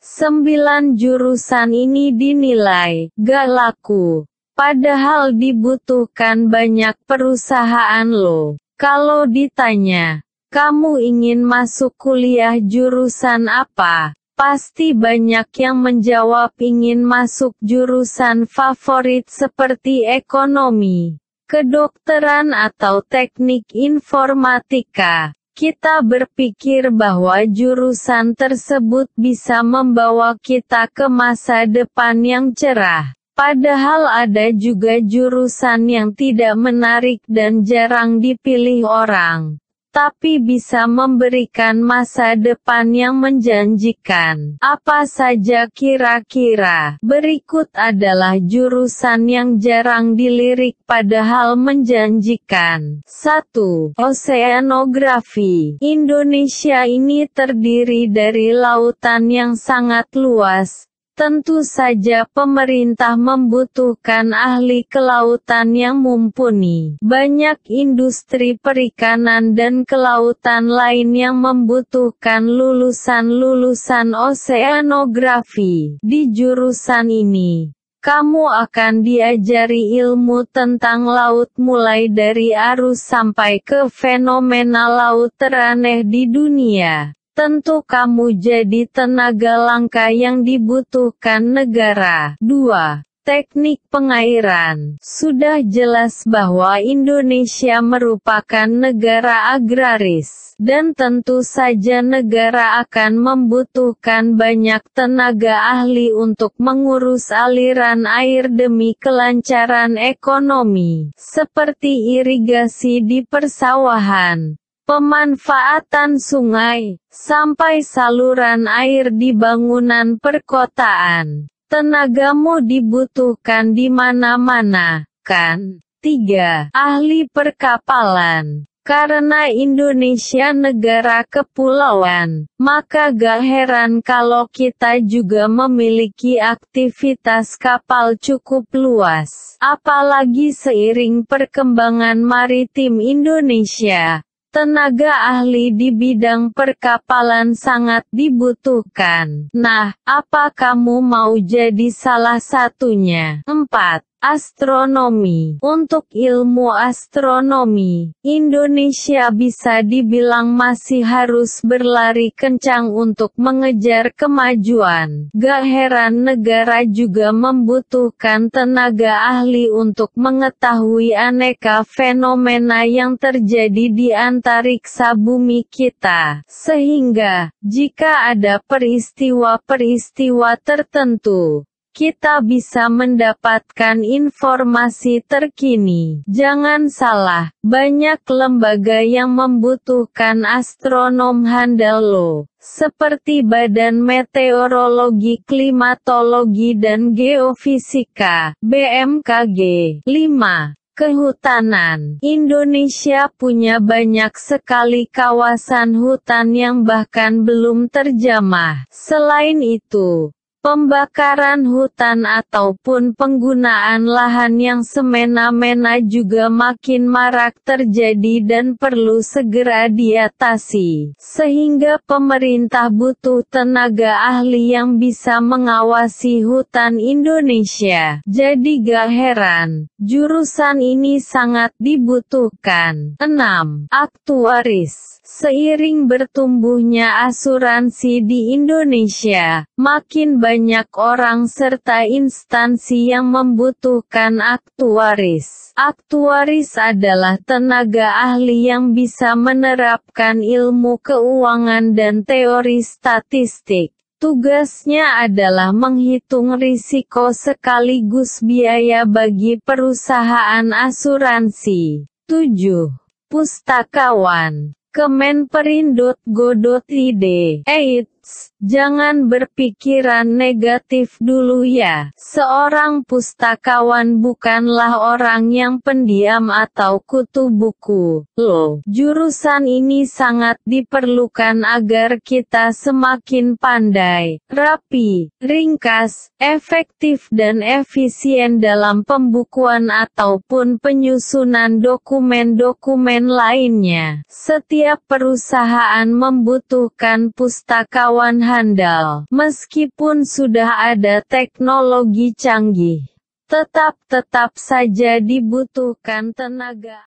9 jurusan ini dinilai gak laku. Padahal dibutuhkan banyak perusahaan loh. Kalau ditanya, kamu ingin masuk kuliah jurusan apa? Pasti banyak yang menjawab ingin masuk jurusan favorit seperti ekonomi, kedokteran atau teknik informatika. Kita berpikir bahwa jurusan tersebut bisa membawa kita ke masa depan yang cerah. Padahal ada juga jurusan yang tidak menarik dan jarang dipilih orang, tapi bisa memberikan masa depan yang menjanjikan. Apa saja kira-kira? Berikut adalah jurusan yang jarang dilirik padahal menjanjikan. 1. Oseanografi. Indonesia ini terdiri dari lautan yang sangat luas. Tentu saja pemerintah membutuhkan ahli kelautan yang mumpuni. Banyak industri perikanan dan kelautan lain yang membutuhkan lulusan-lulusan oseanografi. Di jurusan ini, kamu akan diajari ilmu tentang laut mulai dari arus sampai ke fenomena laut teraneh di dunia. Tentu kamu jadi tenaga langka yang dibutuhkan negara. 2. Teknik pengairan. Sudah jelas bahwa Indonesia merupakan negara agraris, dan tentu saja negara akan membutuhkan banyak tenaga ahli untuk mengurus aliran air demi kelancaran ekonomi, seperti irigasi di persawahan, pemanfaatan sungai, sampai saluran air di bangunan perkotaan. Tenagamu dibutuhkan di mana-mana, kan? 3. Ahli perkapalan. Karena Indonesia negara kepulauan, maka gak heran kalau kita juga memiliki aktivitas kapal cukup luas. Apalagi seiring perkembangan maritim Indonesia, tenaga ahli di bidang perkapalan sangat dibutuhkan. Nah, apa kamu mau jadi salah satunya? 4. Astronomi. Untuk ilmu astronomi, Indonesia bisa dibilang masih harus berlari kencang untuk mengejar kemajuan. Gak heran negara juga membutuhkan tenaga ahli untuk mengetahui aneka fenomena yang terjadi di antariksa bumi kita. Sehingga, jika ada peristiwa-peristiwa tertentu, kita bisa mendapatkan informasi terkini. Jangan salah, banyak lembaga yang membutuhkan astronom handal loh, seperti Badan Meteorologi, Klimatologi dan Geofisika, BMKG. 5. Kehutanan. Indonesia punya banyak sekali kawasan hutan yang bahkan belum terjamah. Selain itu, pembakaran hutan ataupun penggunaan lahan yang semena-mena juga makin marak terjadi dan perlu segera diatasi. Sehingga pemerintah butuh tenaga ahli yang bisa mengawasi hutan Indonesia. Jadi gak heran, jurusan ini sangat dibutuhkan. 6. Aktuaris. Seiring bertumbuhnya asuransi di Indonesia, makin banyak orang serta instansi yang membutuhkan aktuaris. Aktuaris adalah tenaga ahli yang bisa menerapkan ilmu keuangan dan teori statistik. Tugasnya adalah menghitung risiko sekaligus biaya bagi perusahaan asuransi. 7. Pustakawan. Kemenperin.go.id. Eits, jangan berpikiran negatif dulu ya. Seorang pustakawan bukanlah orang yang pendiam atau kutu buku, loh. Jurusan ini sangat diperlukan agar kita semakin pandai, rapi, ringkas, efektif dan efisien dalam pembukuan ataupun penyusunan dokumen-dokumen lainnya. Setiap perusahaan membutuhkan pustakawan pustakawan handal. Meskipun sudah ada teknologi canggih, tetap saja dibutuhkan tenaga